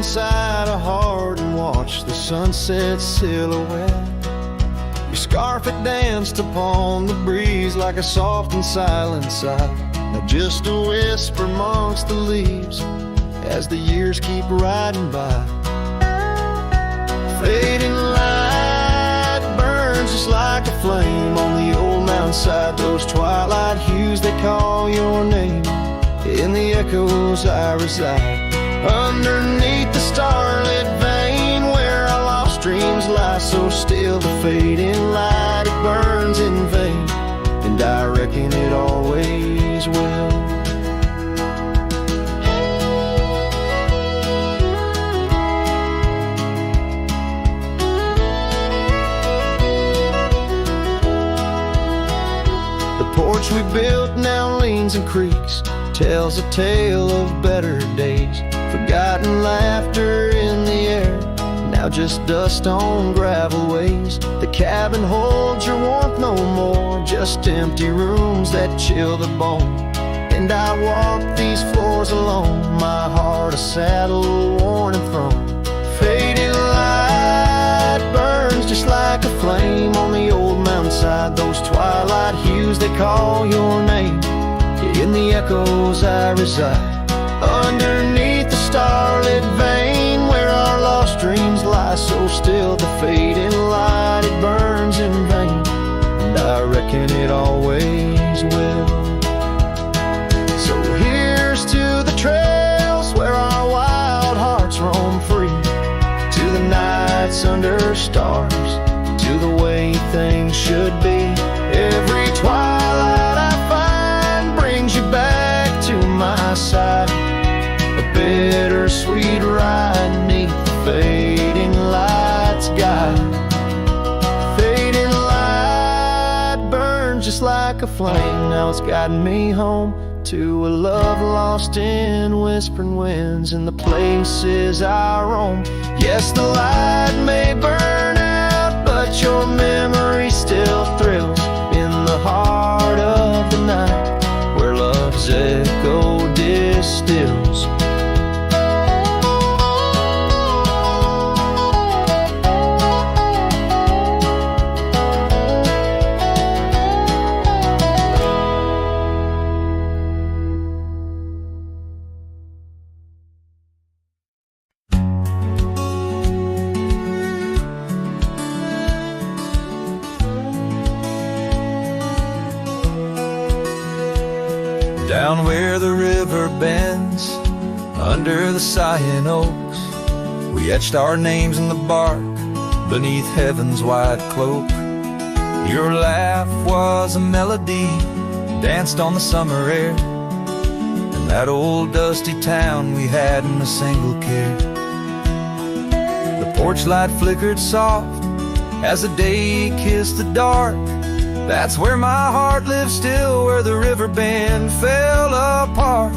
inside a heart and watch the sunset silhouette. Your scarf it danced upon the breeze like a soft and silent sigh. Now just a whisper amongst the leaves as the years keep riding by. Fading light burns just like a flame on the old mountainside. Those twilight hues, they call your name. In the echoes I reside, underneath the starlit vein where our lost dreams lie so still. The fading light, it burns in vain, and I reckon it always will. The porch we built now leans and creaks, tells a tale of better days. Forgotten laughter in the air, now just dust on gravel ways. The cabin holds your warmth no more, just empty rooms that chill the bone. And I walk these floors alone, my heart a saddle worn and thrown. Fading light burns just like a flame on the old mountainside. Those twilight hues, they call your name. In the echoes I reside, underneath the starlit vein where our lost dreams lie so still. The fading light, it burns in vain, and I reckon it always will. So here's to the trails where our wild hearts roam free, to the nights under stars, to the way things should be. Every twilight I find brings you back to my side, a bittersweet ride neath the fading light's guide. Fading light burns just like a flame, now it's guiding me home to a love lost in whispering winds in the places I roam. Yes, the light may burn out, but your memory still thrills in the heart of the night where love's echo distills. Down where the river bends, under the sighing oaks, we etched our names in the bark beneath heaven's wide cloak. Your laugh was a melody, danced on the summer air, and that old dusty town we hadn't a single care. The porch light flickered soft as the day kissed the dark. That's where my heart lives still, where the riverbend fell apart.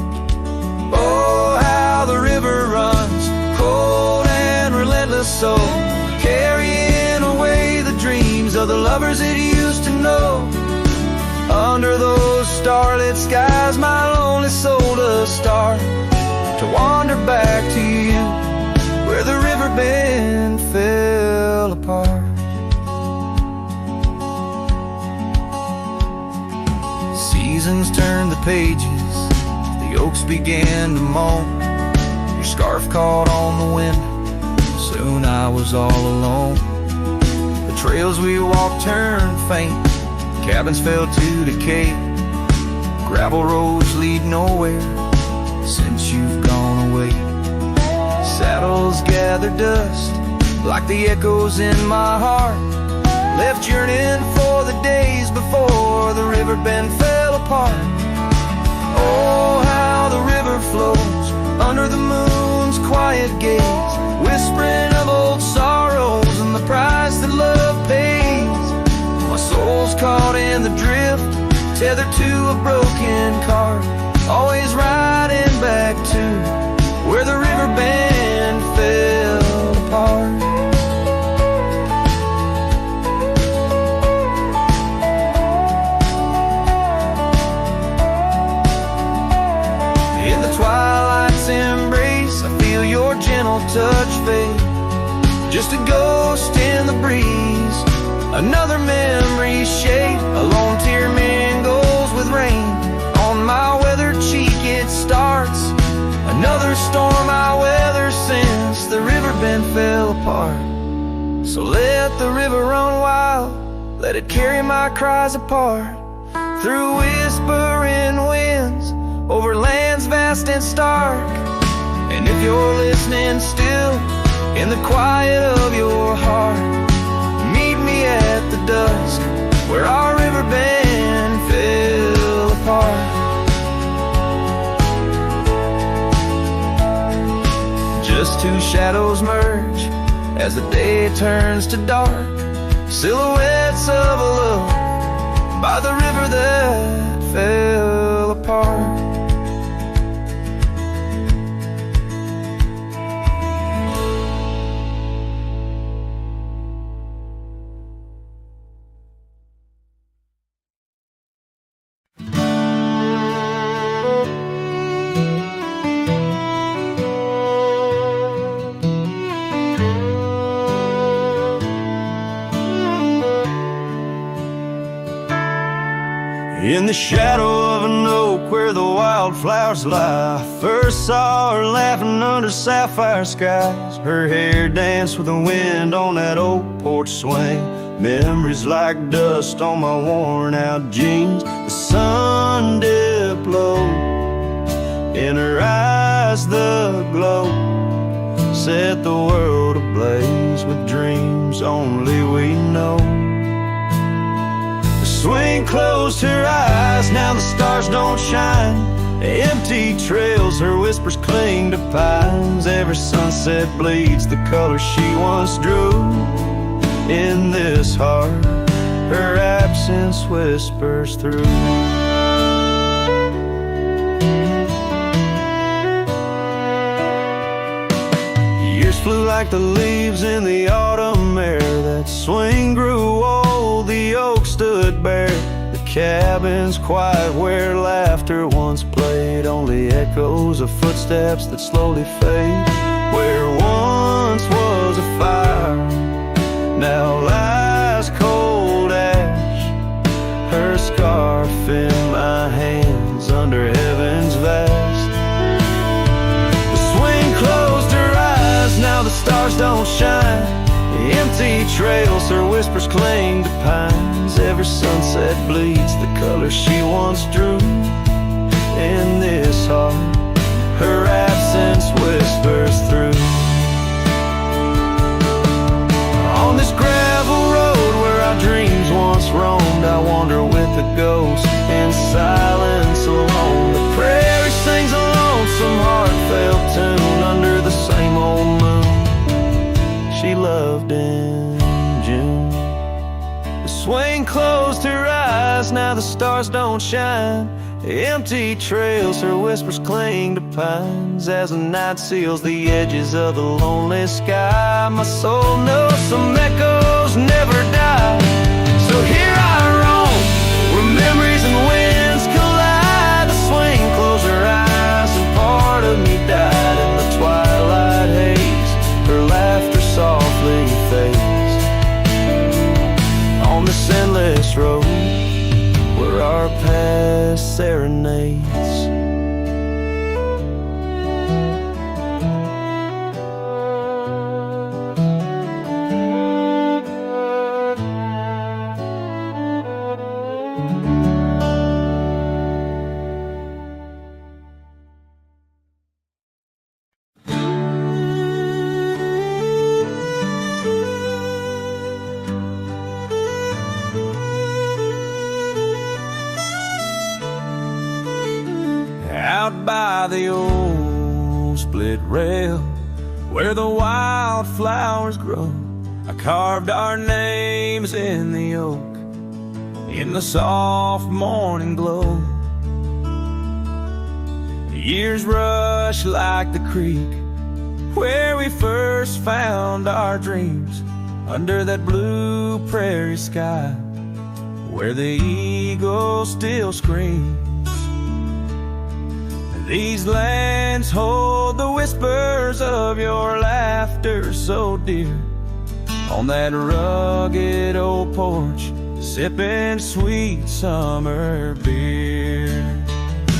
Oh, how the river runs, cold and relentless, so carrying away the dreams of the lovers it used to know. Under those starlit skies, my lonely soul does start to wander back to you, where the riverbend fell apart. Seasons turned the pages, the oaks began to moan. Your scarf caught on the wind, soon I was all alone. The trails we walked turned faint, cabins fell to decay. Gravel roads lead nowhere since you've gone away. Saddles gather dust like the echoes in my heart, left yearning for the days before the riverbend fell apart. Oh, how the river flows under the moon's quiet gaze, whispering of old sorrows and the price that love pays. My soul's caught in the drift, tethered to a broken cart, always riding back to where the riverbend fell apart. Twilight's embrace, I feel feel your gentle touch fade. Just a ghost in the breeze, another memory shade. A lone tear mingles with rain. On my weathered cheek it starts another storm I weather since the riverbend fell apart. So let the river run wild, let it carry my cries apart. Through whispering winds, over lands vast and stark. And if you're listening still, in the quiet of your heart, meet me at the dusk, where our riverbend fell apart. Just two shadows merge as the day turns to dark, silhouettes of a love by the river that fell apart. In the shadow of an oak where the wildflowers lie, first saw her laughing under sapphire skies. Her hair danced with the wind on that oak porch swing. Memories like dust on my worn out jeans. The sun dipped low, in her eyes the glow set the world ablaze with dreams only we know. Swing closed her eyes, now the stars don't shine. Empty trails, her whispers cling to pines. Every sunset bleeds the color she once drew. In this heart, her absence whispers through. Years flew like the leaves in the autumn air. That swing grew old, the oak stood bare. The cabin's quiet where laughter once played, only echoes of footsteps that slowly fade. Where once was a fire, now lies cold ash. Her scarf in my hands under heaven's vast. The swing closed her eyes, now the stars don't shine. Empty trails, her whispers cling to pines. Every sunset bleeds the color she once drew. In this heart, her absence whispers through. On this gravel road where our dreams once roamed, I wander with the ghost in silence alone. The prairie sings a lonesome heartfelt tune under the same old moon she loved in June. The swing closed her eyes, now the stars don't shine. Empty trails, her whispers cling to pines. As the night seals the edges of the lonely sky, my soul knows some echoes never die. So here I roam, where memories and winds collide. The swing closed her eyes and part of me died in the twilight haze. Her laughter softly fades on this endless road where our past serenades. Out by the old split rail where the wildflowers grow, I carved our names in the oak in the soft morning glow. The years rush like the creek where we first found our dreams, under that blue prairie sky where the eagle still screams. These lands hold the whispers of your laughter so dear. On that rugged old porch, sipping sweet summer beer.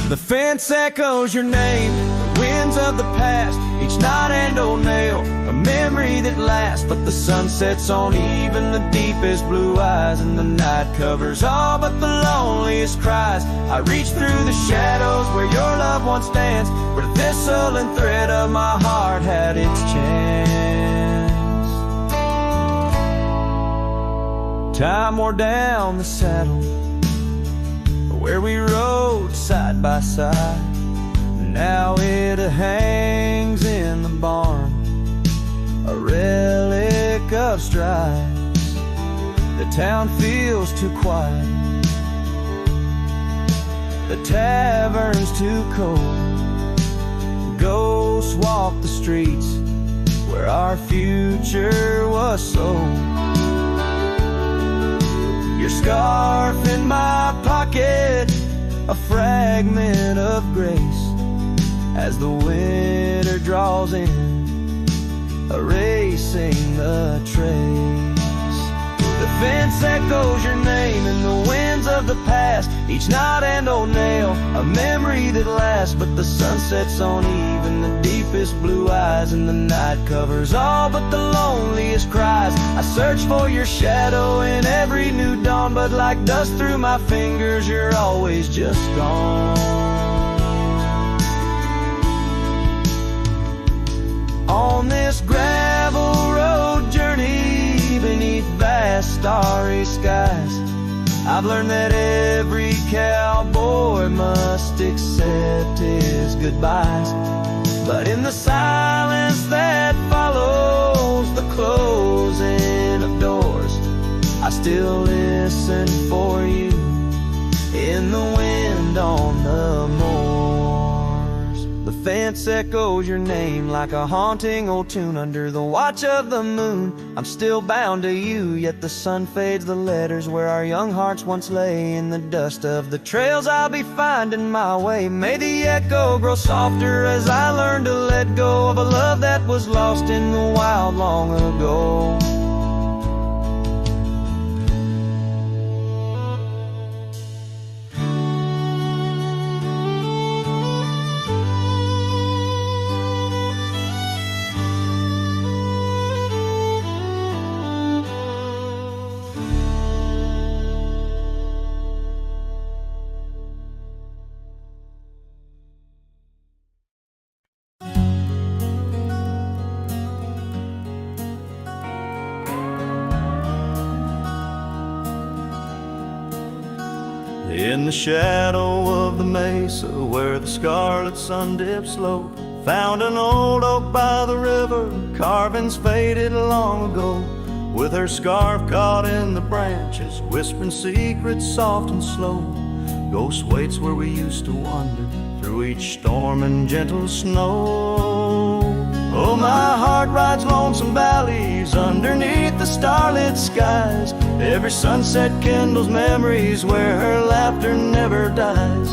The fence echoes your name, the winds of the past, each knot and old nail, a memory that lasts. But the sun sets on even the deepest blue eyes, and the night covers all but the loneliest cries. I reach through the shadows where your loved one stands, where the thistle and thread of my heart had its chance. Time wore down the saddle where we rode side by side. Now it hangs in the barn, a relic of strides. The town feels too quiet, the tavern's too cold. Ghosts walk the streets where our future was sold. Your scarf in my pocket, a fragment of grace, as the winter draws in, erasing the trace. The fence echoes your name in the winds of the past, each knot and old nail, a memory that lasts. But the sun sets on even the deepest blue eyes, and the night covers all but the loneliest cries. I search for your shadow in every new dawn, but like dust through my fingers, you're always just gone. On this gravel road journey beneath vast starry skies, I've learned that every cowboy must accept his goodbyes. But in the silence that follows the closing of doors, I still listen for you in the wind on the moors. The fence echoes your name like a haunting old tune under the watch of the moon. I'm still bound to you, yet the sun fades the letters where our young hearts once lay. In the dust of the trails I'll be finding my way. May the echo grow softer as I learn to let go of a love that was lost in the wild long ago. In the shadow of the mesa where the scarlet sun dips low, found an old oak by the river, carvings faded long ago. With her scarf caught in the branches, whispering secrets soft and slow. Ghost waits where we used to wander through each storm and gentle snow. Oh, my heart rides lonesome valleys underneath the starlit skies. Every sunset kindles memories where her laughter never dies.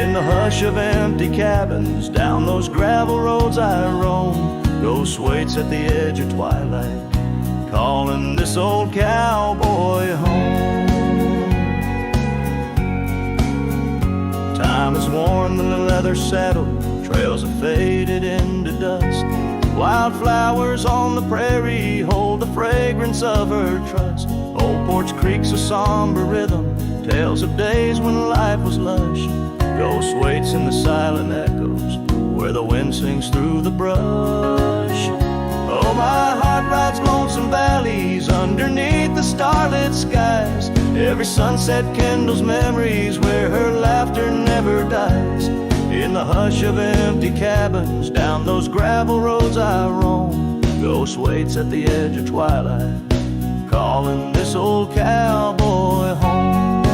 In the hush of empty cabins, down those gravel roads I roam. Ghost waits at the edge of twilight, calling this old cowboy home. Time has worn the leather saddle, trails have faded into dust. Wildflowers on the prairie hold the fragrance of her trust. Old porch creaks a somber rhythm, tales of days when life was lush. Ghost waits in the silent echoes where the wind sings through the brush. Oh, my heart rides lonesome valleys underneath the starlit skies. Every sunset kindles memories where her laughter never dies. In the hush of empty cabins, down those gravel roads I roam. Ghost waits at the edge of twilight, calling this old cowboy home.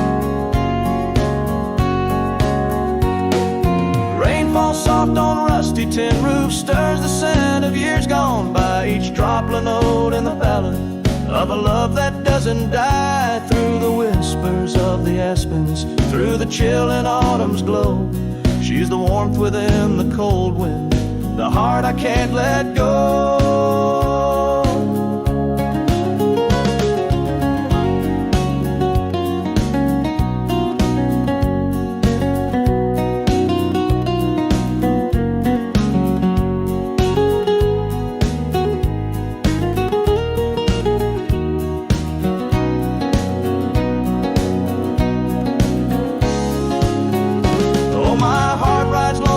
Rain falls soft on rusty tin roofs, stirs the scent of years gone by. Each droplin note in the ballad of a love that doesn't die. Through the whispers of the aspens, through the chill in autumn's glow, she She's the warmth within the cold wind, the heart I can't let go.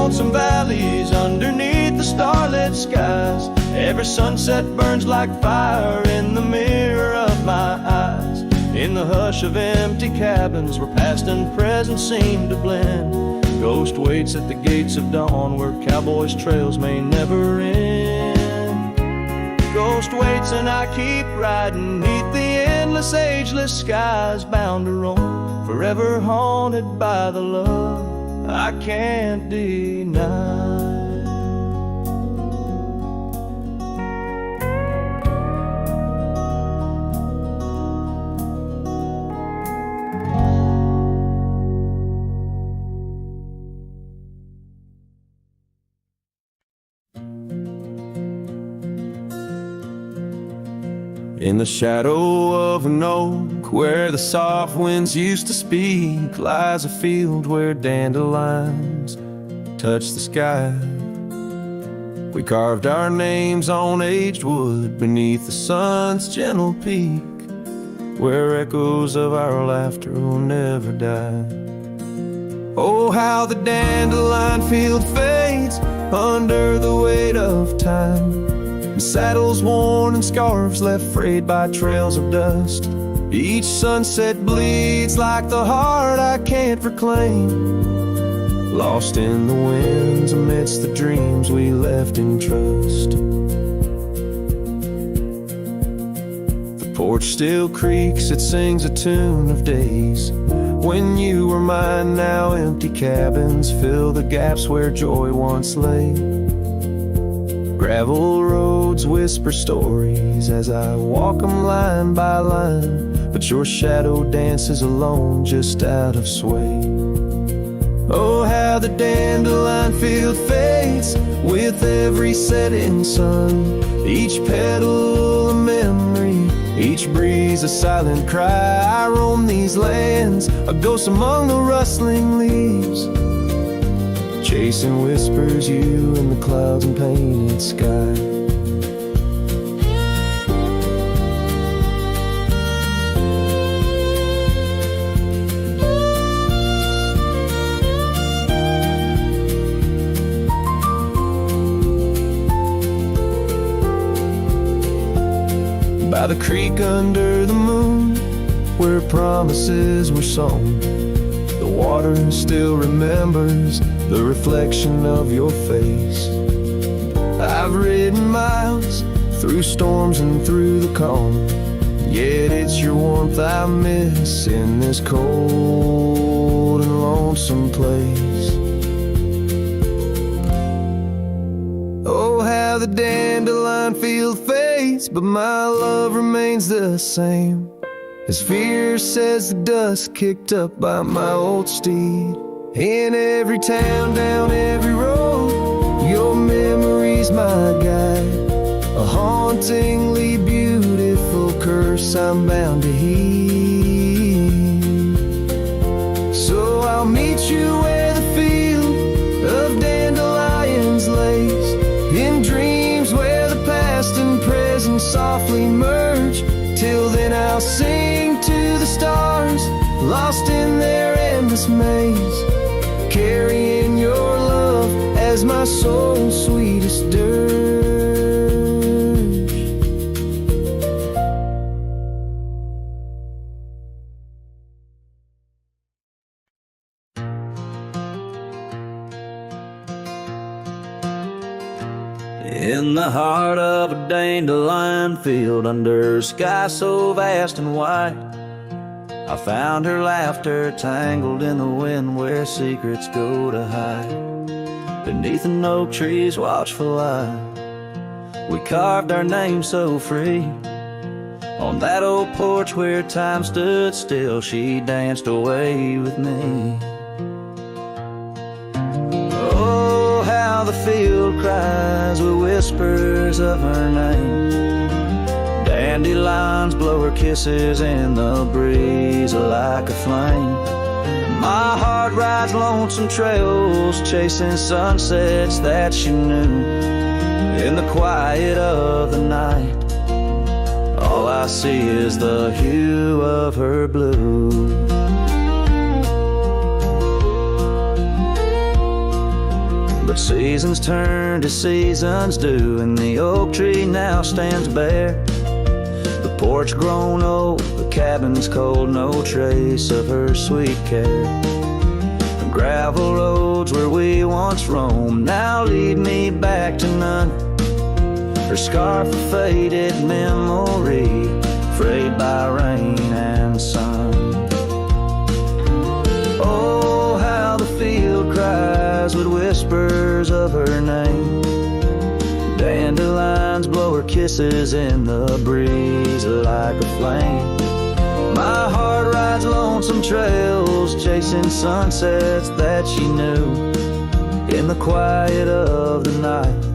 Some valleys underneath the starlit skies. Every sunset burns like fire in the mirror of my eyes. In the hush of empty cabins where past and present seem to blend, ghost waits at the gates of dawn where cowboys' trails may never end. Ghost waits and I keep riding neath the endless ageless skies, bound to roam, forever haunted by the love I can't deny. In the shadow of an oak, where the soft winds used to speak, lies a field where dandelions touch the sky. We carved our names on aged wood beneath the sun's gentle peak, where echoes of our laughter will never die. Oh, how the dandelion field fades under the weight of time, and saddles worn and scarves left frayed by trails of dust. Each sunset bleeds like the heart I can't reclaim, lost in the winds amidst the dreams we left in trust. The porch still creaks, it sings a tune of days when you were mine. Now empty cabins fill the gaps where joy once lay. Gravel roads whisper stories as I walk them line by line, but your shadow dances alone just out of sway. Oh, how the dandelion field fades with every setting sun, each petal a memory, each breeze a silent cry. I roam these lands, a ghost among the rustling leaves, chasing whispers, you in the clouds and painted sky. By the creek under the moon, where promises were sown, the water still remembers the reflection of your face. I've ridden miles through storms and through the calm, yet it's your warmth I miss in this cold and lonesome place. Oh, how the dandelion field fades, but my love remains the same, as fierce as the dust kicked up by my old steed. In every town, down every road, your memory's my guide, a hauntingly beautiful curse I'm bound to heed. So I'll meet you where the field of dandelions lays, in dreams where the past and present softly merge. Till then I'll sing to the stars, lost in their endless maze, carrying your love as my soul's sweetest dirge. In the heart of a dandelion field, under a sky so vast and white, I found her laughter tangled in the wind where secrets go to hide. Beneath an oak tree's watchful eye, we carved our names so free. On that old porch where time stood still, she danced away with me. the field cries with whispers of her name. Dandelions blow her kisses in the breeze like a flame. My heart rides lonesome trails, chasing sunsets that she knew. In the quiet of the night, all I see is the hue of her blue. But seasons turn to seasons do, and the oak tree now stands bare. The porch grown old, the cabin's cold, no trace of her sweet care. The gravel roads where we once roamed now lead me back to none. Her scarf a faded memory, frayed by rain and sun. Oh, how the field cries with whispers of her name. Dandelions blow her kisses in the breeze like a flame. My heart rides lonesome trails, chasing sunsets that she knew. In the quiet of the night,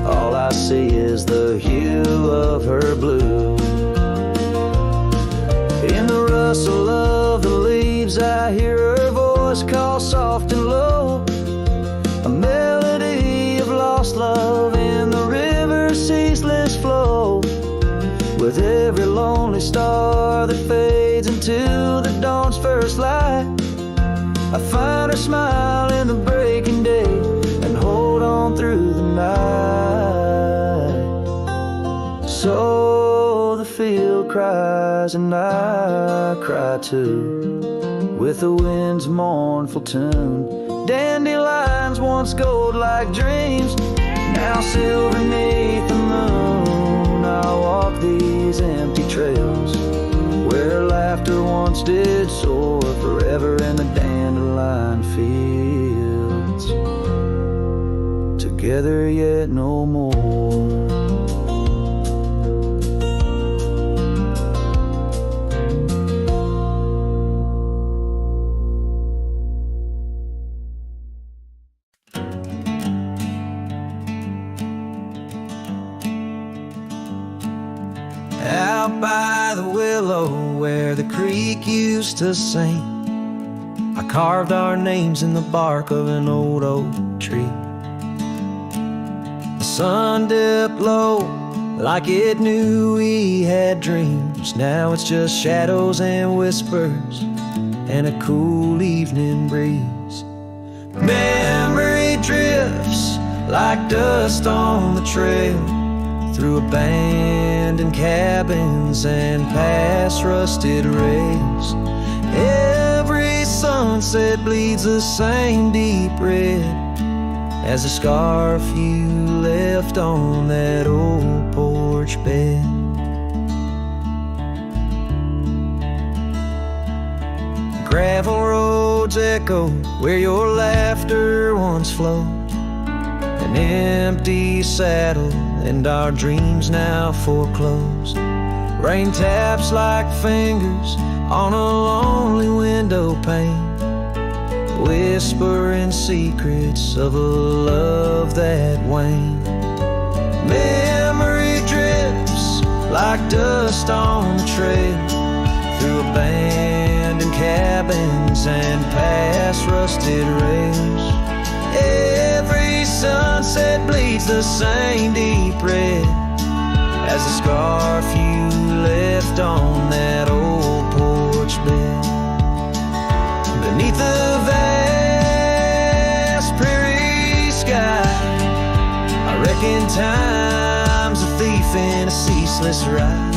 all I see is the hue of her blue. In the rustle of the leaves, I hear her voice call soft and low. A melody of lost love in the river's ceaseless flow. With every lonely star that fades into the dawn's first light, I find her smile in the breaking day and hold on through the night. So the field cries and I cry too, with the wind's mournful tune. Dandelions once gold like dreams, now silver beneath the moon. I walk these empty trails where laughter once did soar, forever in the dandelion fields, together yet no more. Out by the willow where the creek used to sing, I carved our names in the bark of an old oak tree. The sun dipped low like it knew we had dreams. Now it's just shadows and whispers and a cool evening breeze. Memory drifts like dust on the trail, through abandoned cabins and past rusted rails. Every sunset bleeds the same deep red as the scarf you left on that old porch bed. Gravel roads echo where your laughter once flowed. An empty saddle and our dreams now foreclosed. Rain taps like fingers on a lonely window pane, whispering secrets of a love that waned. Memory drifts like dust on the trail, through abandoned cabins and past rusted rails. Every sunset bleeds the same deep red as the scarf you left on that old porch bed. Beneath the vast prairie sky, I reckon time's a thief in a ceaseless ride.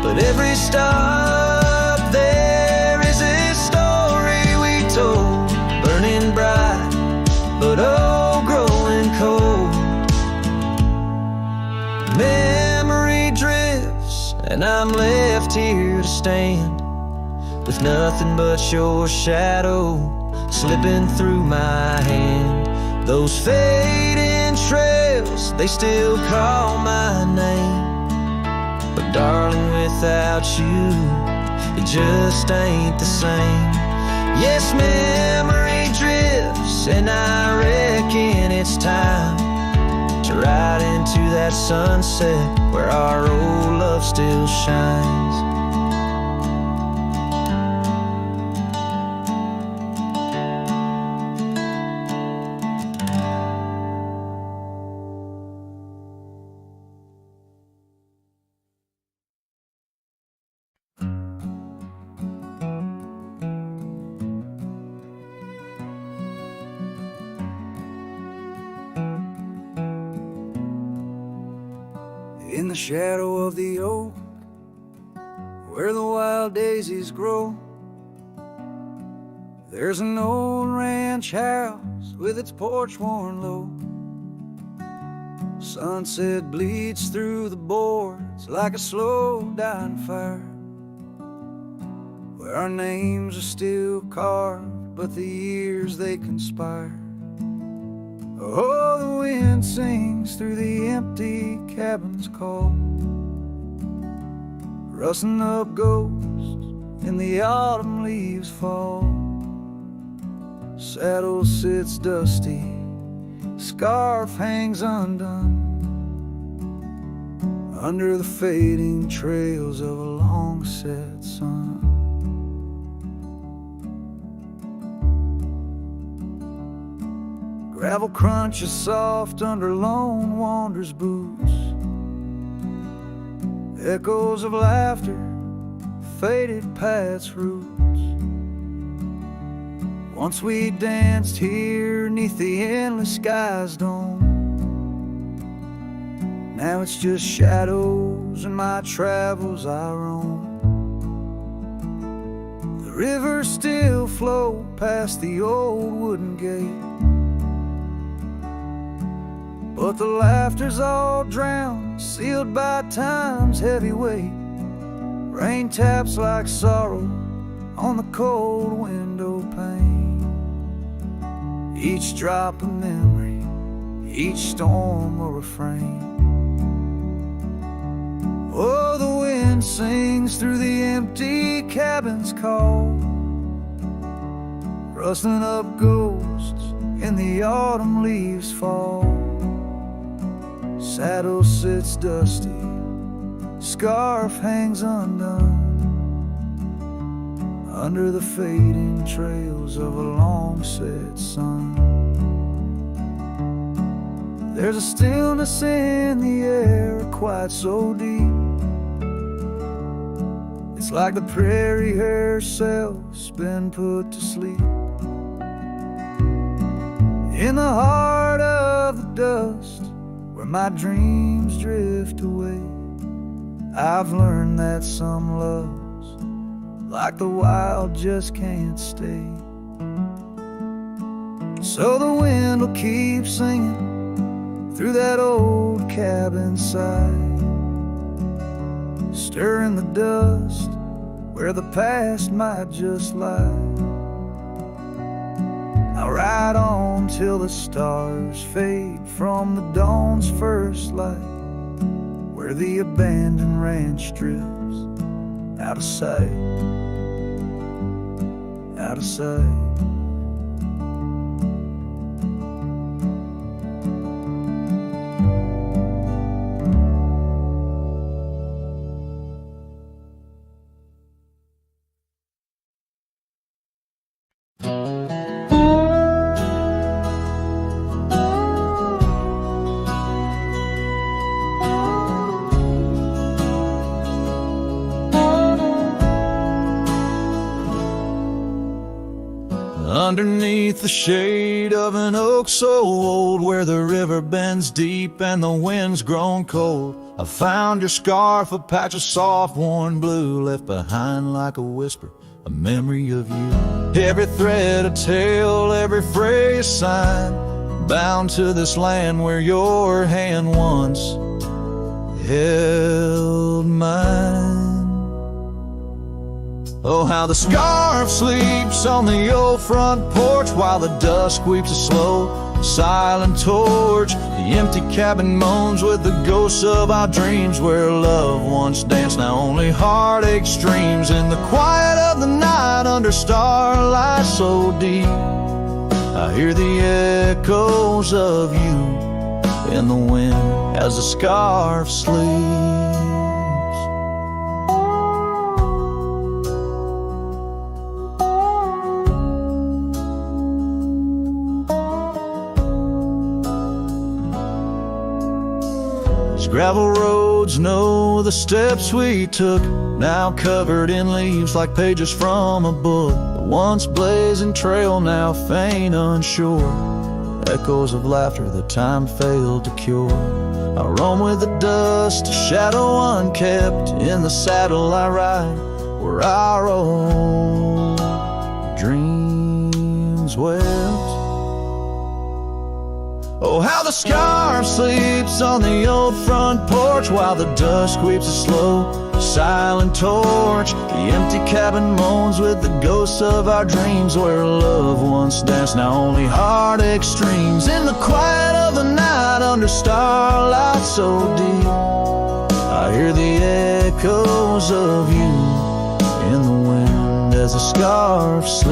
But every stop there is a story we told, burning bright but oh, growing cold. Memory drifts and I'm left here to stand, with nothing but your shadow slipping through my hand. Those fading trails, they still call my name, but darling, without you, it just ain't the same. Yes, memory drifts And I reckon it's time to ride into that sunset where our old love still shines. In the shadow of the oak, where the wild daisies grow, there's an old ranch house with its porch worn low. Sunset bleeds through the boards like a slow dying fire, where our names are still carved, but the years they conspire. Oh, the wind sings through the empty cabin's call, rustling up ghosts in the autumn leaves fall. Saddle sits dusty, scarf hangs undone, under the fading trails of a long set sun. Gravel crunches soft under lone wanderer's boots, echoes of laughter faded past roots. Once we danced here neath the endless sky's dome, now it's just shadows and my travels I roam. The rivers still flow past the old wooden gate, but the laughter's all drowned, sealed by time's heavy weight. Rain taps like sorrow on the cold window pane. Each drop a memory, each storm a refrain. Oh, the wind sings through the empty cabin's call, rustling up ghosts in the autumn leaves fall. Saddle sits dusty, scarf hangs undone, under the fading trails of a long set sun. There's a stillness in the air quite so deep, it's like the prairie herself's been put to sleep. In the heart of the dust where my dreams drift away, I've learned that some loves, like the wild, just can't stay. So the wind will keep singing through that old cabin side, stirring the dust where the past might just lie. I'll ride on till the stars fade from the dawn's first light, where the abandoned ranch drifts out of sight, out of sight. Underneath the shade of an oak so old, where the river bends deep and the wind's grown cold, I found your scarf, a patch of soft worn blue, left behind like a whisper, a memory of you. Every thread a tale, every phrase a sign, bound to this land where your hand once held mine. Oh, how the scarf sleeps on the old front porch, while the dusk weeps a slow, silent torch. The empty cabin moans with the ghosts of our dreams, where love once danced, now only heartache streams. In the quiet of the night, under starlight so deep, I hear the echoes of you in the wind as the scarf sleeps. Gravel roads know the steps we took, now covered in leaves like pages from a book. The once blazing trail now faint unsure, echoes of laughter that time failed to cure. I roam with the dust, a shadow unkept. In the saddle I ride, where our old dreams wept. Oh, how the scarf sleeps on the old front porch, while the dust sweeps a slow, silent torch. The empty cabin moans with the ghosts of our dreams, where love once danced, now only heartache streams. In the quiet of the night, under starlight so deep, I hear the echoes of you in the wind as the scarf sleeps.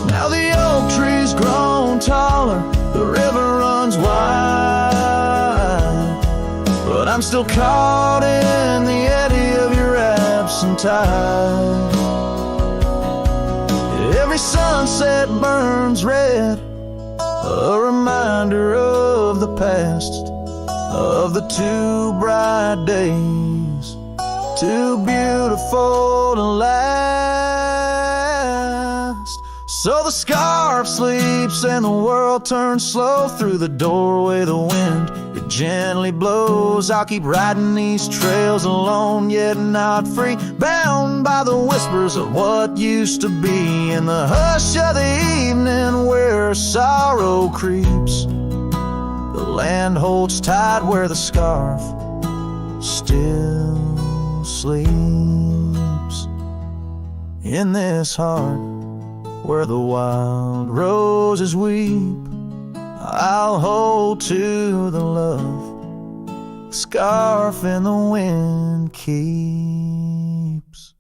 Now the oak tree's grown taller, the river runs wide, but I'm still caught in the eddy of your absent tide. Every sunset burns red, a reminder of the past, of the two bright days, too beautiful to last. So the scarf sleeps and the world turns slow. Through the doorway the wind, it gently blows. I'll keep riding these trails alone, yet not free, bound by the whispers of what used to be. In the hush of the evening where sorrow creeps, the land holds tight where the scarf still sleeps. In this heart where the wild roses weep, I'll hold to the love the scarf in the wind keeps.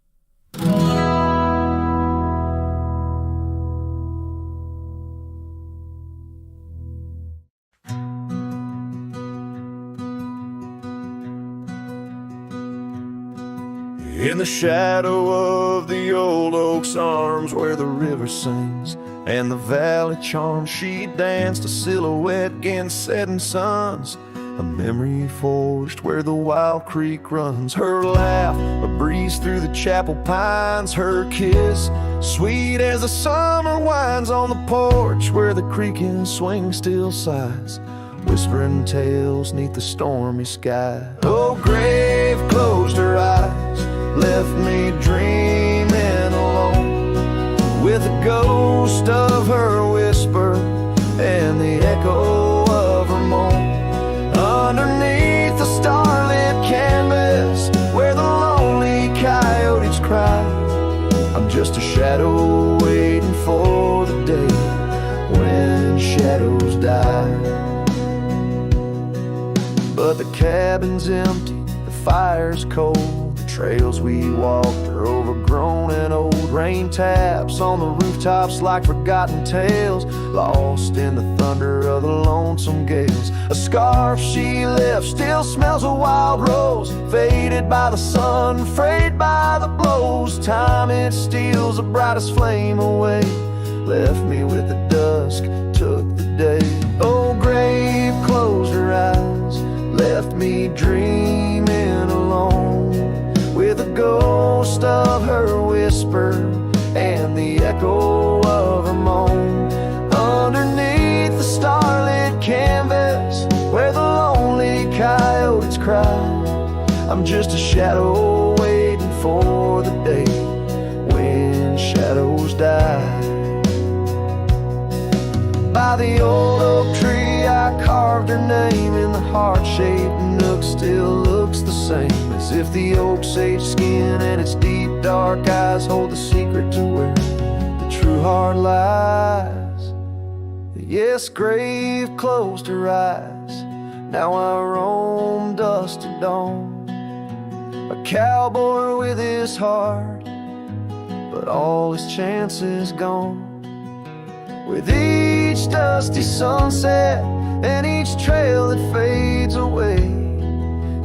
In the shadow of the old oak's arms, where the river sings and the valley charms, she danced a silhouette against setting suns, a memory forged where the wild creek runs. Her laugh, a breeze through the chapel pines, her kiss, sweet as the summer winds on the porch, where the creaking swing still sighs, whispering tales neath the stormy sky. Oh, grave closed her eyes, left me dreaming alone, with the ghost of her whisper and the echo of her moan. Underneath the starlit canvas, where the lonely coyotes cry, I'm just a shadow waiting for the day when shadows die. But the cabin's empty, the fire's cold, trails we walked are overgrown and old. Rain taps on the rooftops like forgotten tales, lost in the thunder of the lonesome gales. A scarf she left still smells a wild rose, faded by the sun, frayed by the blows. Time it steals the brightest flame away, left me with the dusk, took the day. Oh, grave closed her eyes, left me dreaming alone, with the ghost of her whisper and the echo of her moan. Underneath the starlit canvas, where the lonely coyotes cry, I'm just a shadow waiting for the day when shadows die. By the old oak tree I carved her name in the heart-shaped nook, still looks the same, as if the oak sage skin and its deep dark eyes hold the secret to where the true heart lies. Yes, grave closed her eyes, now I roam dusk to dawn, a cowboy with his heart, but all his chances gone. with each dusty sunset and each trail that fades away.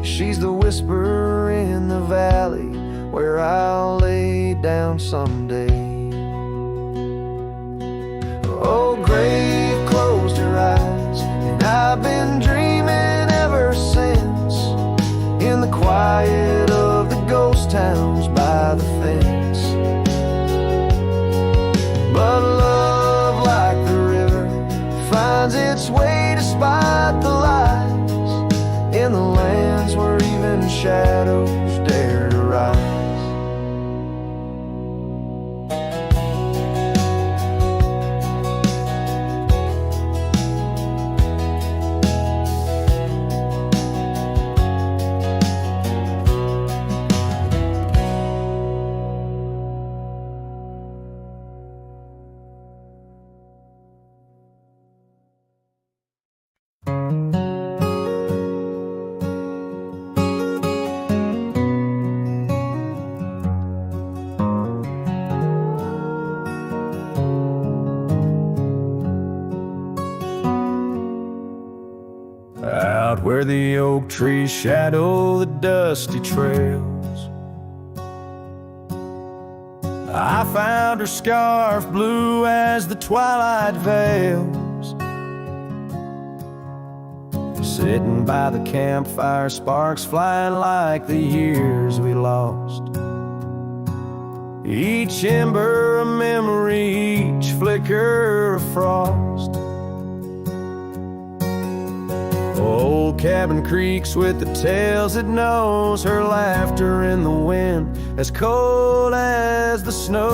She's the whisper in the valley where I'll lay down someday. Oh, grave closed her eyes, and I've been dreaming ever since, in the quiet of the ghost towns by the fence. But love, like the river, finds its way despite the lies, in the lands where even shadows dare to rise. Out where the oak trees shadow the dusty trails, I found her scarf blue as the twilight veils. Sitting by the campfire, sparks flying like the years we lost. Each ember a memory, each flicker a frost. Old cabin creaks with the tales it knows, her laughter in the wind as cold as the snows.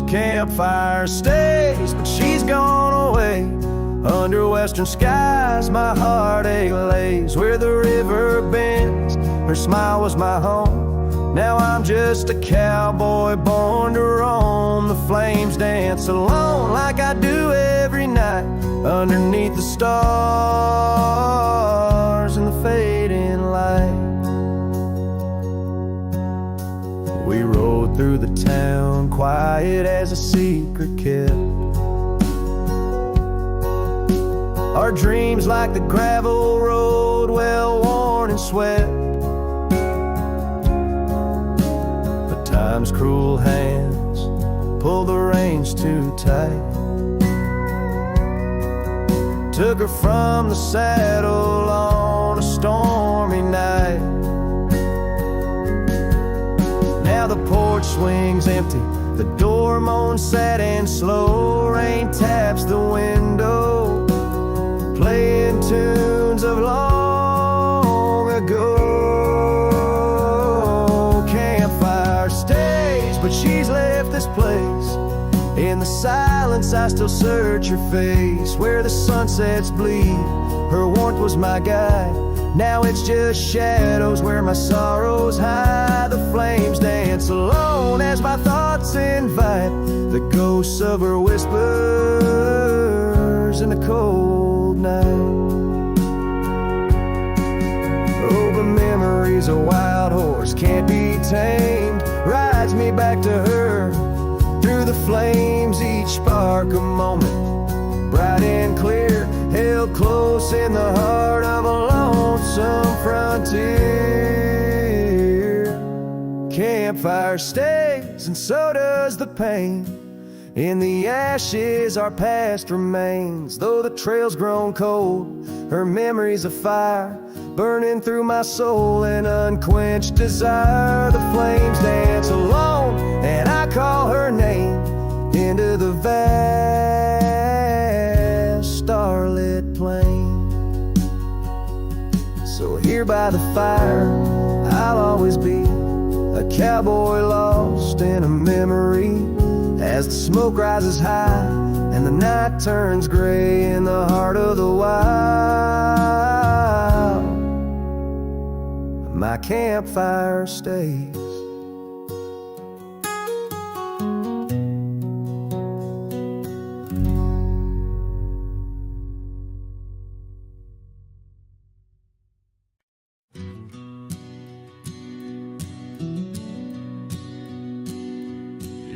Campfire stays, but she's gone away. Under western skies my heartache lays, where the river bends, her smile was my home. Now I'm just a cowboy born to roam. The flames dance alone like I do every night, underneath the stars and the fading light. We rode through the town, quiet as a secret kept. Our dreams like the gravel road, well worn and swept. But time's cruel hands pulled the reins too tight, took her from the saddle on a stormy night. Now the porch swings empty, the door moans sad and slow. Rain taps the window, playing tunes of long ago. Campfire stays, but she's left this place. In the silence I still search her face, where the sunsets bleed, her warmth was my guide. Now it's just shadows where my sorrows hide. The flames dance alone as my thoughts invite the ghosts of her whispers in the cold night. Oh, the memory's a wild horse, can't be tamed, rides me back to her through the flames, each spark a moment, bright and clear, held close in the heart of a lonesome frontier. Campfire stays, and so does the pain. In the ashes our past remains, though the trail's grown cold, her memory's a fire, burning through my soul in unquenched desire. The flames dance alone, and I call her name into the vast starlit plain. So here by the fire I'll always be, a cowboy lost in a memory. As the smoke rises high and the night turns gray in the heart of the wild, my campfire stays.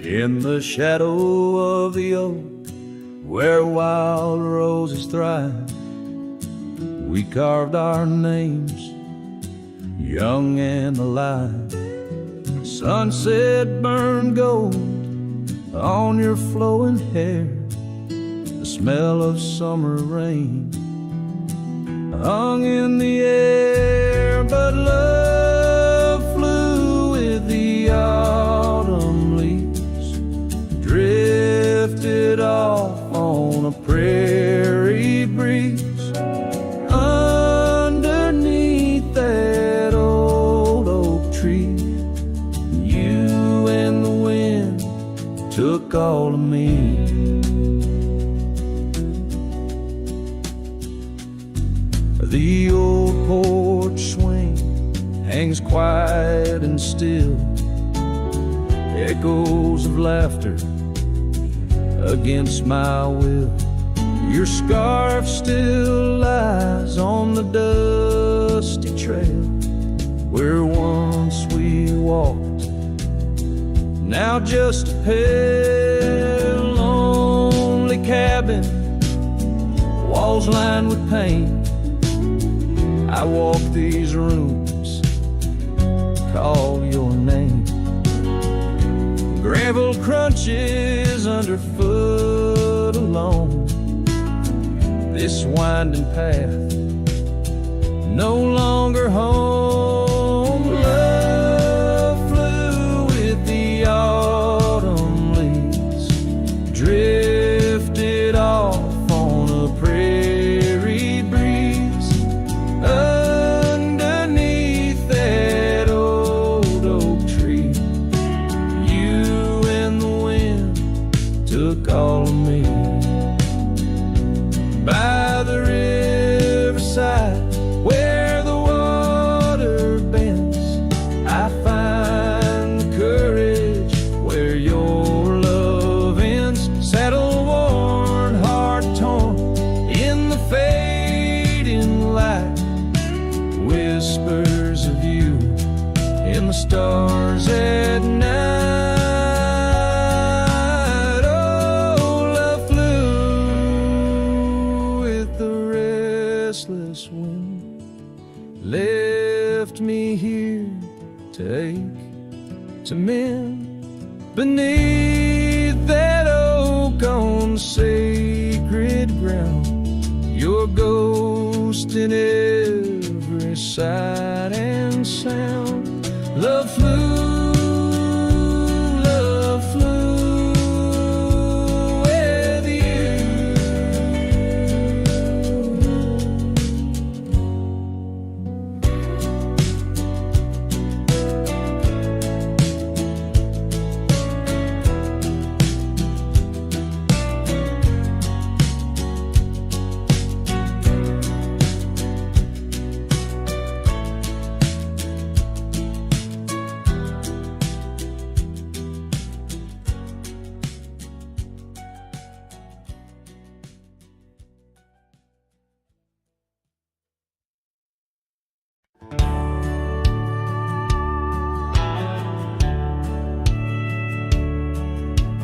In the shadow of the oak, where wild roses thrive, we carved our names, young and alive. Sunset burned gold on your flowing hair. The smell of summer rain hung in the air, but love flew with the autumn leaves, drifted off on a prairie breeze. Underneath that old oak tree, you and the wind took all of me. The old porch swing hangs quiet and still, echoes of laughter against my will. Your scarf still lies on the dusty trail where once we walked, now just a pale, lonely cabin, walls lined with paint. I walk these rooms, call your name. Gravel crunches underfoot alone. This winding path, no longer home. Love flew with the autumn leaves, drifted off on a prairie breeze. Underneath that old oak tree, you and the wind took all of me. By the riverside where the water bends, I find the courage where your love ends. Saddle worn, heart torn in the fading light, whispers of you in the stars at night. Oh, love flew with the restless wind, left me here to ache, to mend. Beneath that oak on sacred ground, your ghost in every sight and sound. Love flew with you.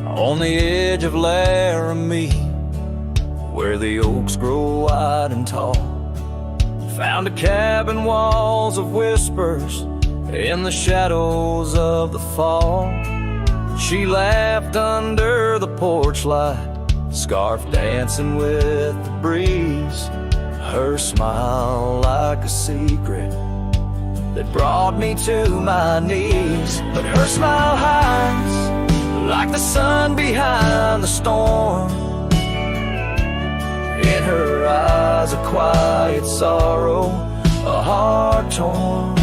On the edge of Laramie, where the oaks grow wide and tall, found a cabin, walls of whispers in the shadows of the fall. She laughed under the porch light, scarf dancing with the breeze, her smile like a secret that brought me to my knees. But her smile hides like the sun behind the storm. In her eyes a quiet sorrow, a heart torn.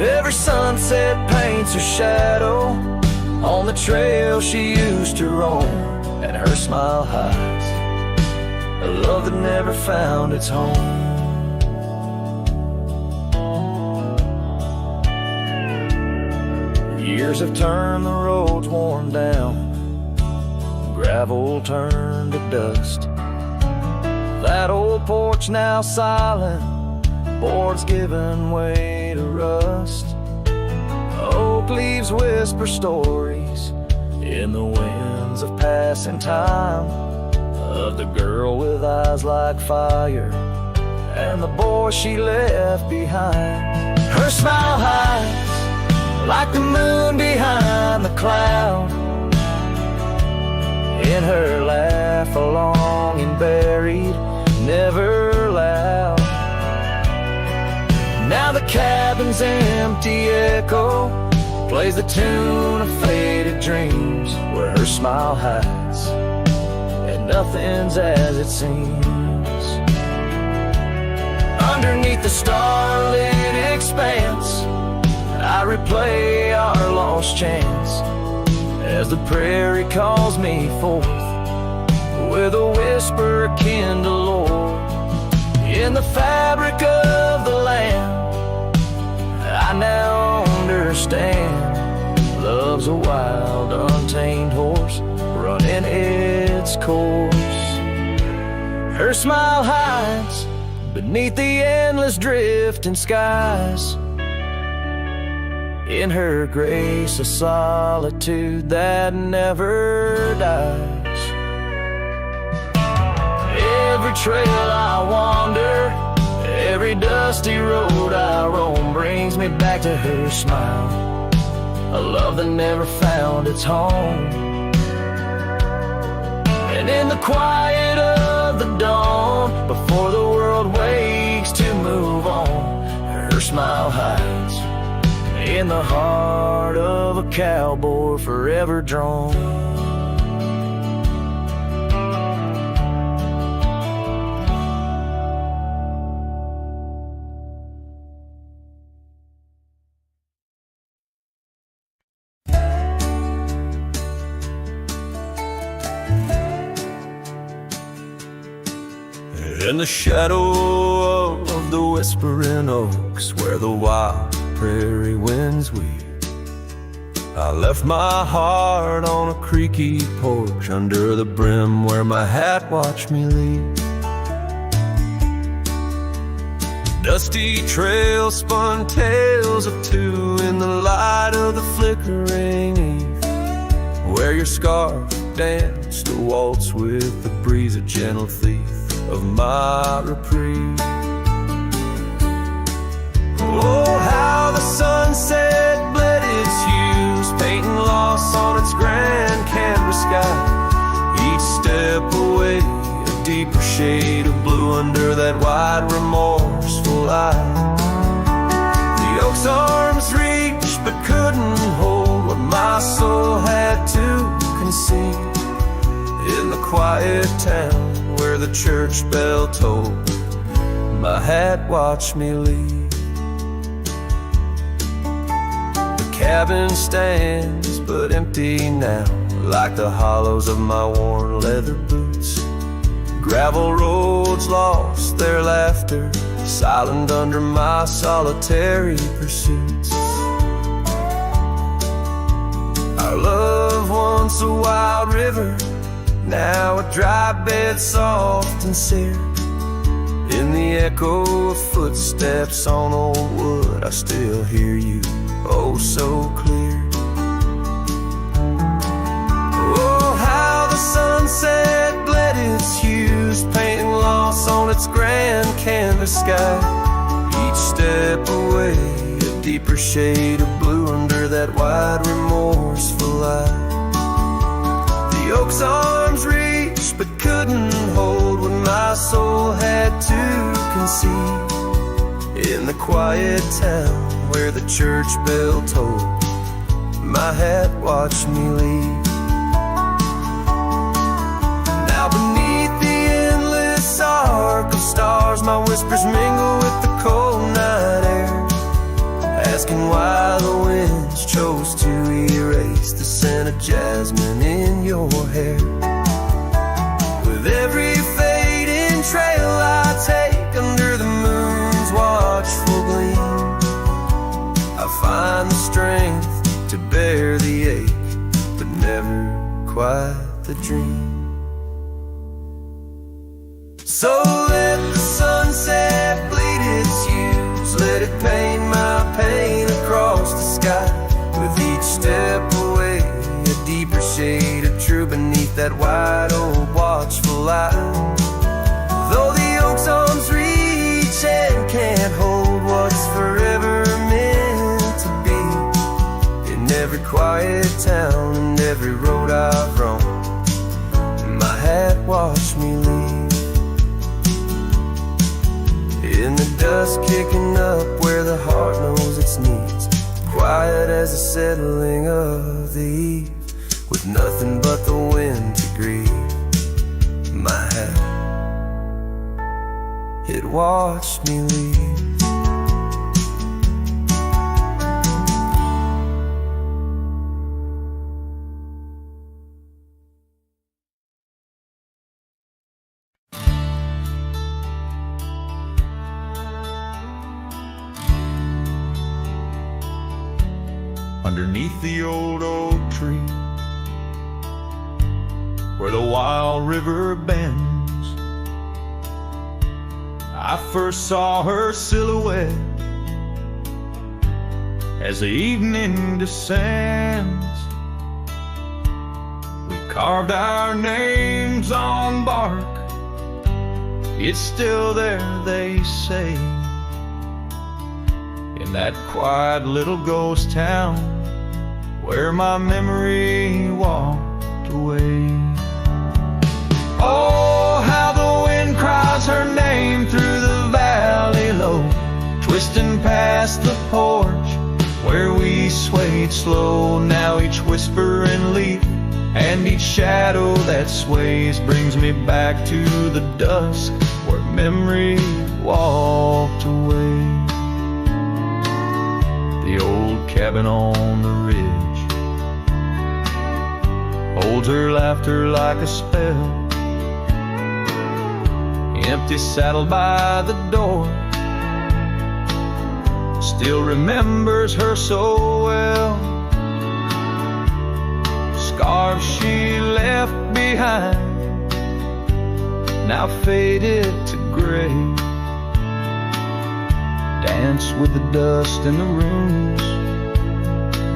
Every sunset paints her shadow on the trail she used to roam. And her smile hides a love that never found its home. Years have turned the roads worn down, gravel turned to dust. That old porch now silent, boards giving way to rust. Oak oak leaves whisper stories in the winds of passing time, of the girl with eyes like fire and the boy she left behind. Her smile hides like the moon behind the cloud. In her laugh, a longing buried, never loud. Now the cabin's empty echo plays the tune of faded dreams, where her smile hides and nothing's as it seems. Underneath the starlit expanse, I replay our lost chance as the prairie calls me forth with a whisper akin to lore. In the fabric of the land, I now understand love's a wild, untamed horse running its course. Her smile hides beneath the endless drifting skies. In her grace, a solitude that never dies. Every trail I wander, every dusty road I roam, brings me back to her smile, a love that never found its home. And in the quiet of the dawn, before the world wakes to move on, her smile hides in the heart of a cowboy forever drawn. In the shadow of the whispering oaks, where the wild prairie winds weep, I left my heart on a creaky porch under the brim where my hat watched me leave. Dusty trail spun tales of two in the light of the flickering eve, where your scarf danced a waltz with the breeze, a gentle thief of my reprieve. Oh, how the sunset bled its hues, painting loss on its grand canvas sky. Each step away, a deeper shade of blue under that wide, remorseful eye. The oak's arms reached but couldn't hold what my soul had to concede. In the quiet town where the church bell tolled, my hat watched me leave. The cabin stands but empty now, like the hollows of my worn leather boots. Gravel roads lost their laughter, silent under my solitary pursuits. Our love, once a wild river, now a dry bed soft and sere. In the echo of footsteps on old wood, I still hear you, oh so clear. Oh, how the sunset bled its hues, painting loss on its grand canvas sky. Each step away, a deeper shade of blue under that wide, remorseful light. The oak's arms reached but couldn't hold what my soul had to concede. In the quiet town where the church bell tolled, my hat watched me leave. Now beneath the endless arc of stars, my whispers mingle with the cold night air, asking why the winds chose to erase the scent of jasmine in your hair. With every fading trail I take under the moon's watchful gleam, I find the strength to bear the ache, but never quite the dream. So let the sunset bleed its hues, let it paint my pain across the sky. With that white oak watchful eye. Though the oak's arms reach and can't hold what's forever meant to be, in every quiet town and every road I've roamed, my hat watched me leave. In the dust kicking up where the heart knows its needs, quiet as the settling of the eve, with nothing but the wind to grieve. My hat, it watched me leave. Underneath the old oak tree, where the wild river bends, I first saw her silhouette as the evening descends. We carved our names on bark, it's still there, they say, in that quiet little ghost town where my memory walked away. Oh, how the wind cries her name through the valley low, twisting past the porch where we swayed slow. Now each whispering leaf and each shadow that sways brings me back to the dusk where memory walked away. The old cabin on the ridge holds her laughter like a spell. Empty saddle by the door still remembers her so well. Scarves she left behind now faded to gray, dance with the dust in the rooms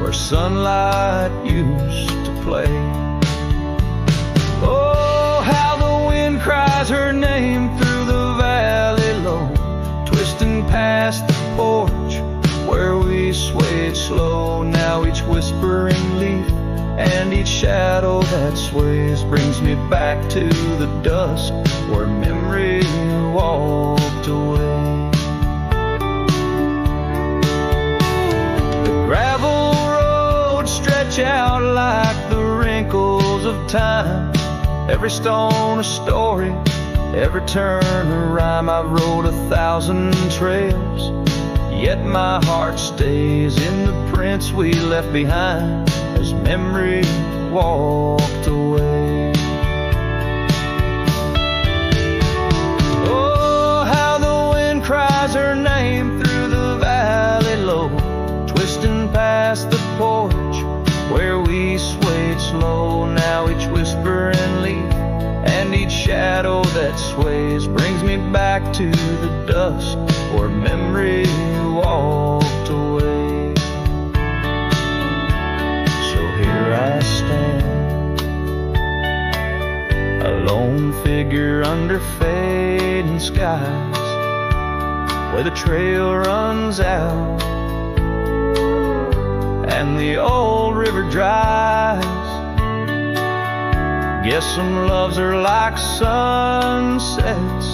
where sunlight used to play. Oh, how the wind cries her name through the valley low, twisting past the porch where we swayed slow. Now each whispering leaf and each shadow that sways brings me back to the dusk where memory walked away. The gravel roads stretch out like the wrinkles of time, every stone a story, every turn a rhyme. I've rode 1,000 trails, yet my heart stays in the prints we left behind as memory walked away. Oh, how the wind cries her name through the valley low, twisting past the porch where we swayed slow. Now each whispering leaf and each shadow that sways brings me back to the dusk where memory walked away. So here I stand, a lone figure under fading skies, where the trail runs out and the old river dries. Guess some loves are like sunsets,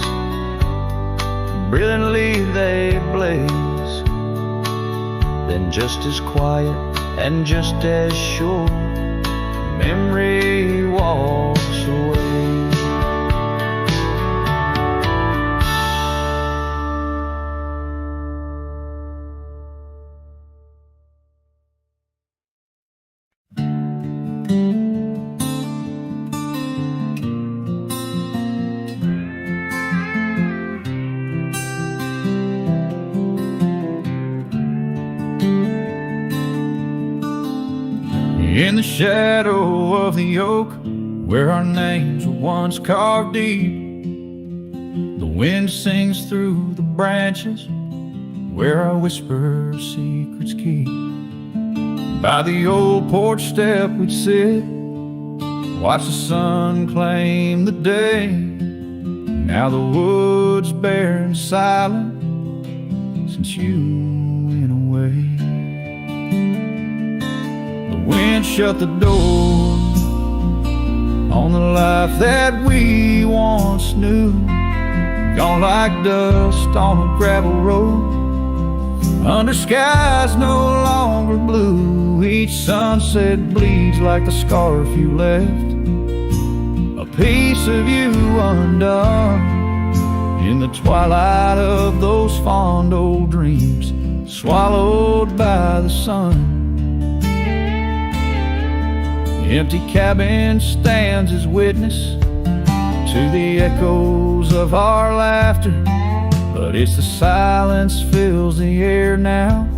brilliantly they blaze, then just as quiet and just as sure, memory walks away. In the shadow of the oak, where our names were once carved deep, the wind sings through the branches, where our whisper secrets keep. By the old porch step we'd sit, Watch the sun claim the day. Now the wood's bare and silent since you went away. The wind shut the door on the life that we once knew. Gone like dust on a gravel road, under skies no longer blue. Each sunset bleeds like the scarf you left, a piece of you undone in the twilight of those fond old dreams, swallowed by the sun. The empty cabin stands as witness to the echoes of our laughter, but it's the silence fills the air now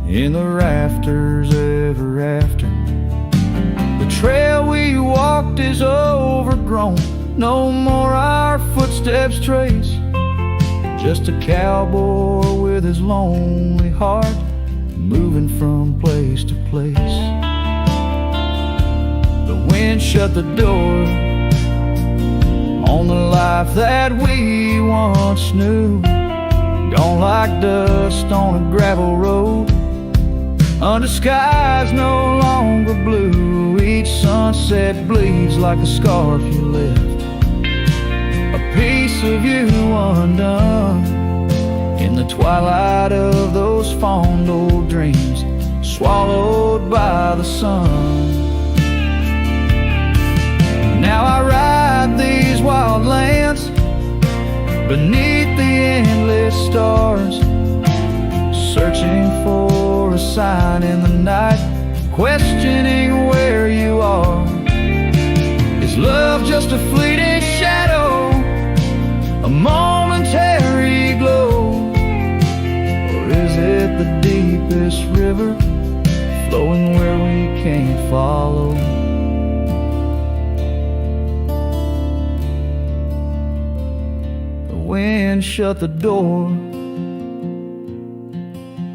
in the rafters ever after. The trail we walked is overgrown, no more our footsteps trace, just a cowboy with his lonely heart moving from place to place. The wind shut the door on the life that we once knew. Gone like dust on a gravel road, under skies no longer blue. Each sunset bleeds like a scarf you left, a piece of you undone in the twilight of those fond old dreams, swallowed by the sun. Now I ride these wild lands beneath the endless stars, searching for a sign in the night, questioning where you are. Is love just a fleeting shadow, a momentary glow, or is it the deepest river flowing where we can't follow? Wind shut the door,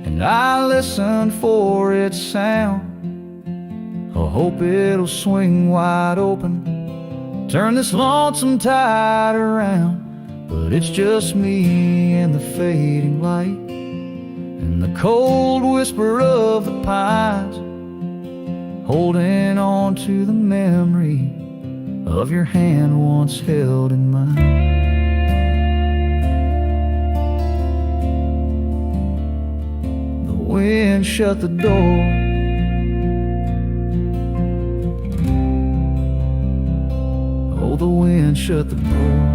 and I listen for its sound. I hope it'll swing wide open, turn this lonesome tide around. But it's just me and the fading light, and the cold whisper of the pines, holding on to the memory of your hand once held in mine. Wind shut the door. Oh, the wind shut the door.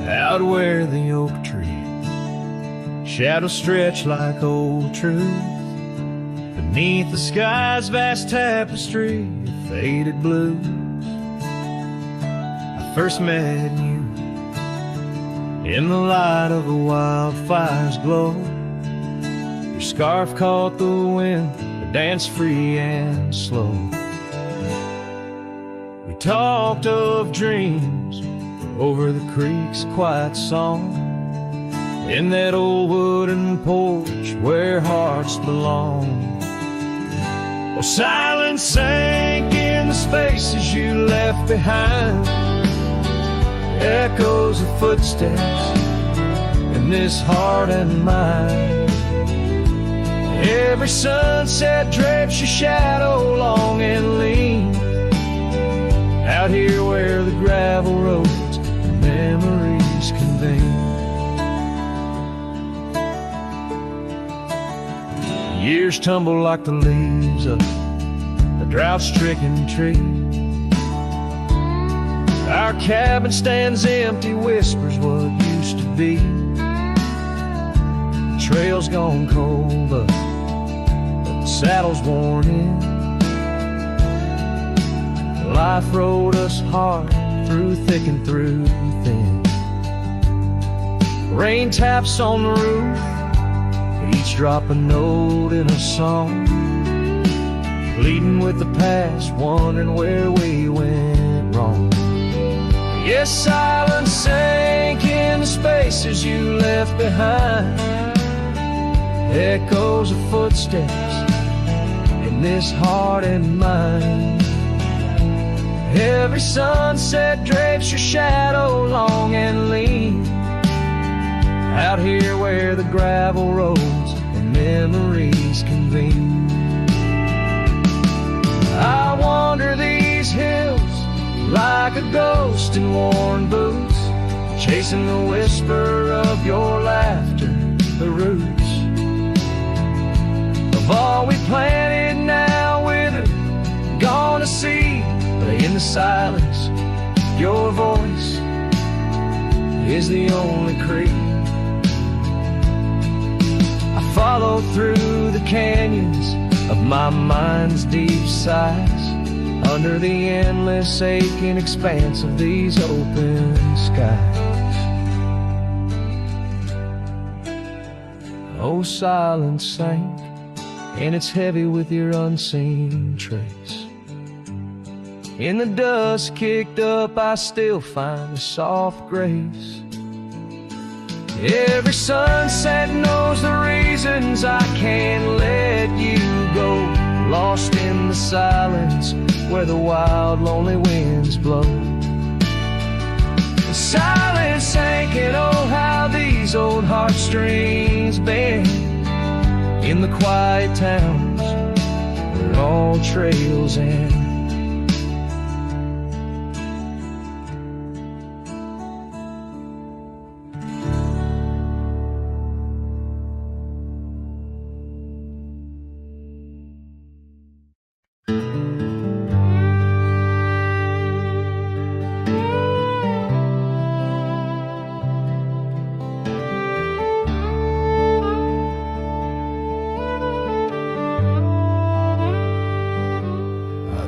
Out where the oak tree shadows stretch like old truth, beneath the sky's vast tapestry of faded blues, I first met you in the light of a wildfire's glow. Your scarf caught the wind, but danced free and slow. We talked of dreams over the creek's quiet song, in that old wooden porch where hearts belong. Oh, silence sank in the spaces you left behind, echoes of footsteps in this heart and mind. Every sunset drapes your shadow long and lean, out here where the gravel roads memories convene. Years tumble like the leaves of a drought-stricken tree. Our cabin stands empty, whispers what used to be. The trail's gone cold, but the saddle's worn in. Life rode us hard through thick and through thin. Rain taps on the roof, each drop a note in a song, pleading with the past, wondering where we went wrong. Yes, silence sank in the spaces you left behind, echoes of footsteps in this heart and mind. Every sunset drapes your shadow long and lean, out here where the gravel roads and memories convene. I wander these hills like a ghost in worn boots, chasing the whisper of your laughter, the roots of all we planted now withered, gone to seed. But in the silence, your voice is the only creed. I follow through the canyons of my mind's deep sighs, under the endless aching expanse of these open skies. Oh, silence sank, and it's heavy with your unseen trace. In the dust kicked up, I still find a soft grace. Every sunset knows the reasons I can't let you go, lost in the silence where the wild, lonely winds blow. The silence sank, and oh, how these old heartstrings bend in the quiet towns where all trails end.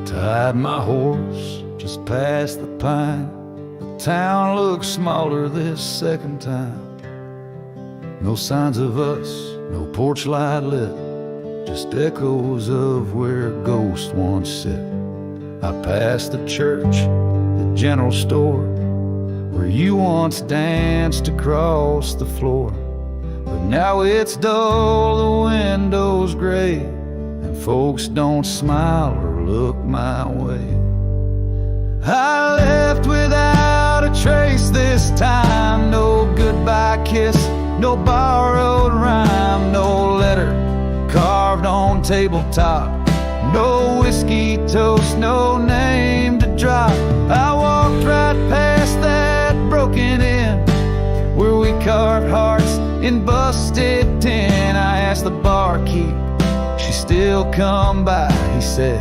Tied my horse just past the pine. The town looks smaller this second time. No signs of us, no porch light lit, just echoes of where ghosts once sit. I passed the church, the general store, where you once danced across the floor. But now it's dull, the windows gray, and folks don't smile or look my way. I left without a trace this time. No goodbye kiss, no borrowed rhyme, no letter carved on tabletop, no whiskey toast, no name to drop. I walked right past that broken inn where we carved hearts in busted tin. I asked the barkeep, she still come by. He said,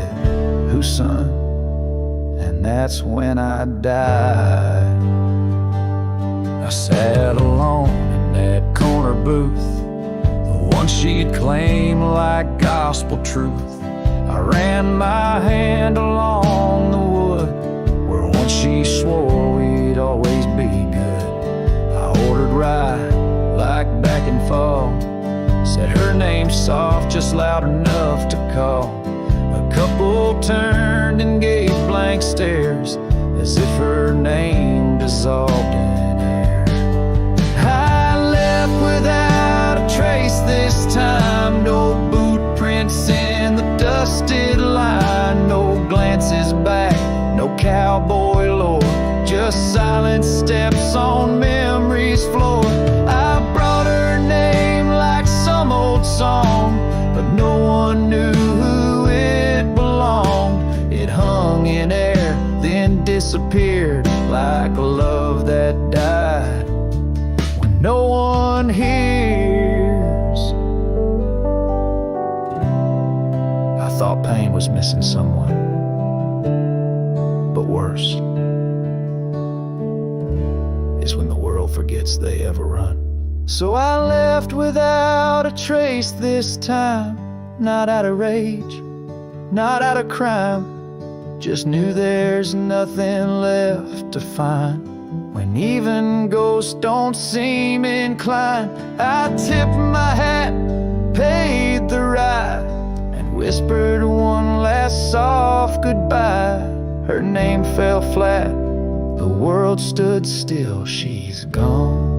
whose son? And that's when I died. I sat alone in that corner booth, the one she'd claimed like gospel truth. I ran my hand along the wood where once she swore we'd always be good. I ordered rye like back in fall, said her name soft, just loud enough to call. A couple turned and gave blank stares as if her name dissolved in air. I left without a trace this time, no boot prints in the dusted line, no glances back, no cowboy lore, just silent steps on memory's floor. I brought her name like some old song, but no one knew who it belonged. It hung in air, then disappeared like a love that died when no one hears. I thought pain was missing someone, but worse is when the world forgets they ever run. So I left without a trace this time, not out of rage, not out of crime, just knew there's nothing left to find. When even ghosts don't seem inclined, I tip my hat paid the ride and whispered one last soft goodbye. Her name fell flat, the world stood still, she's gone.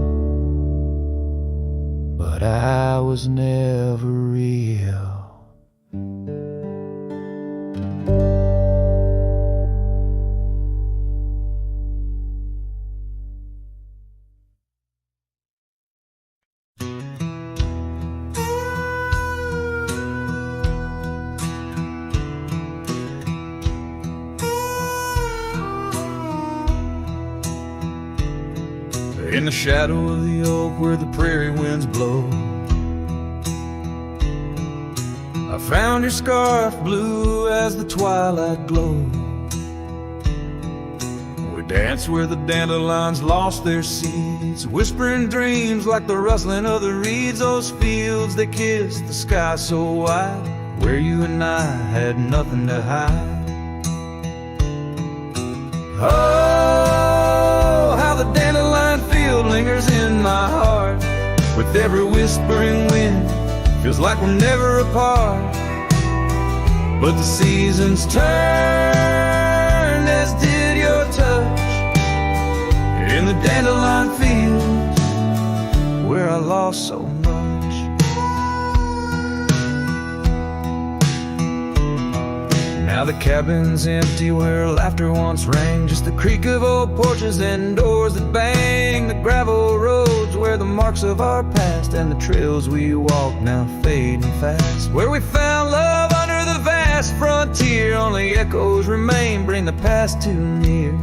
But I was never real. In the shadow of the oak where the prairie winds blow, I found your scarf blue as the twilight glowed. We danced where the dandelions lost their seeds, whispering dreams like the rustling of the reeds. Those fields that kissed the sky so wide, where you and I had nothing to hide. Oh, how the dandelion field lingers in my heart. With every whispering wind, feels like we're never apart. But the seasons turned, as did your touch, in the dandelion fields where I lost so much. Now the cabin's empty where laughter once rang, just the creak of old porches and doors that bang. The gravel roads where the marks of our past and the trails we walk now fading fast. Where we found love under the vast frontier, only echoes remain, bring the past too near.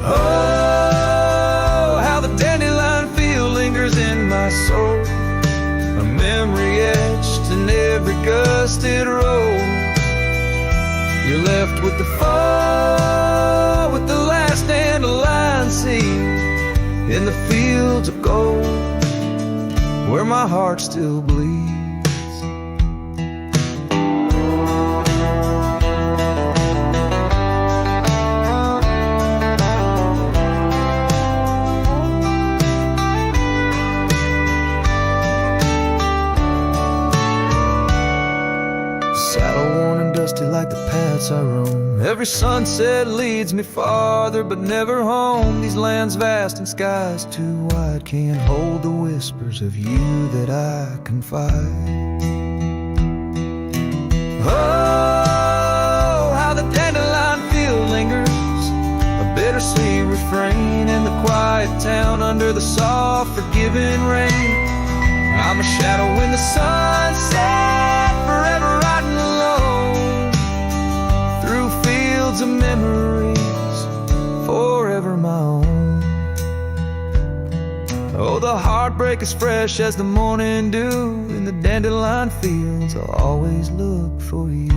Oh, how the dandelion field lingers in my soul, a memory etched in every gusted road. You're left with the fall, with the last dandelion seed in the fields of gold, where my heart still bleeds. Like the paths I roam, every sunset leads me farther but never home. These lands vast and skies too wide can't hold the whispers of you that I confide. Oh, how the dandelion field lingers, a bittersweet refrain in the quiet town under the soft forgiving rain. I'm a shadow in the sunset, forever riding alone through fields of memories, forever my own. Oh, the heartbreak is fresh as the morning dew, in the dandelion fields I'll always look for you.